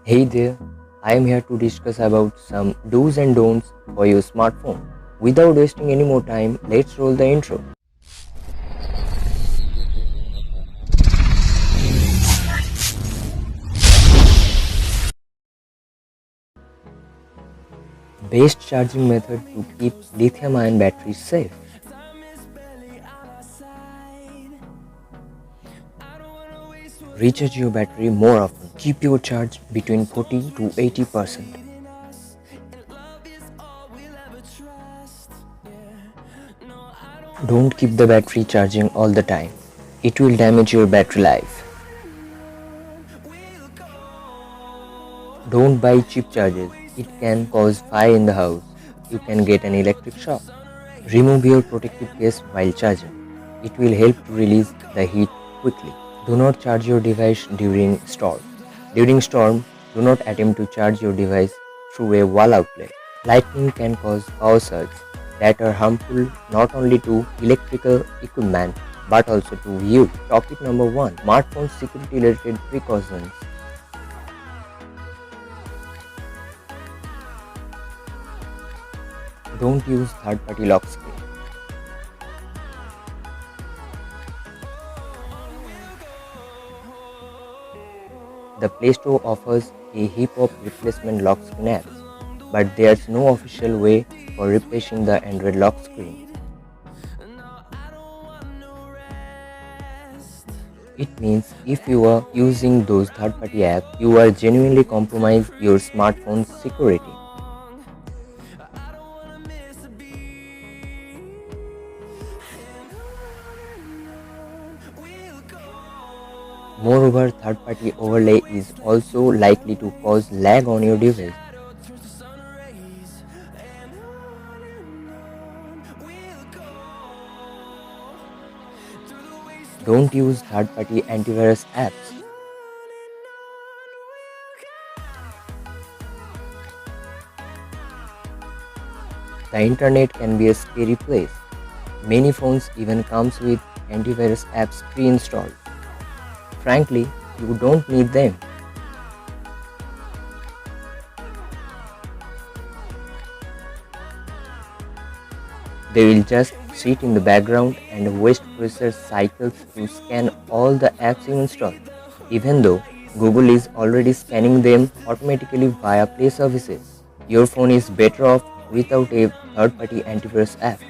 Hey there, I am here to discuss about some do's and don'ts for your smartphone. Without wasting any more time, let's roll the intro. Best charging method to keep lithium-ion batteries safe. Recharge your battery more often. Keep your charge between 40 to 80%. Don't keep the battery charging all the time. It will damage your battery life. Don't buy cheap chargers. It can cause fire in the house. You can get an electric shock. Remove your protective case while charging. It will help to release the heat quickly. Do not charge your device during storm. During storm, do not attempt to charge your device through a wall outlet. Lightning can cause power surges that are harmful not only to electrical equipment but also to you. Topic number 1. Smartphone security related precautions. Don't use third-party lock screen. The Play Store offers a heap of replacement lock screen apps, but there's no official way for replacing the Android lock screen. It means if you are using those third-party apps, you are genuinely compromising your smartphone's security. Moreover, third-party overlay is also likely to cause lag on your device. Don't use third-party antivirus apps. The internet can be a scary place. Many phones even comes with antivirus apps pre-installed. Frankly, you don't need them. They will just sit in the background and waste processor cycles to scan all the apps you install, even though Google is already scanning them automatically via Play services. Your phone is better off without a third-party antivirus app.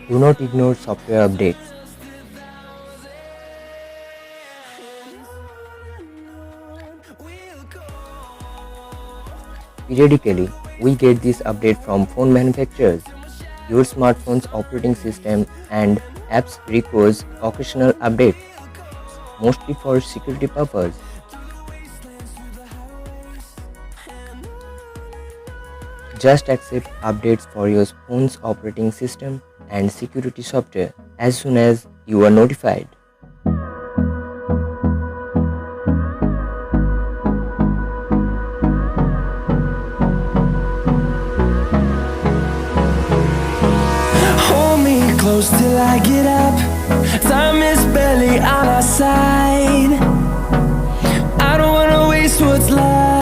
Do not ignore software updates. Periodically, we get this update from phone manufacturers. Your smartphone's operating system and apps requires occasional updates, mostly for security purposes. Just accept updates for your phone's operating system and security software as soon as you are notified. Close till I get up. Time is barely on our side. I don't wanna waste what's left.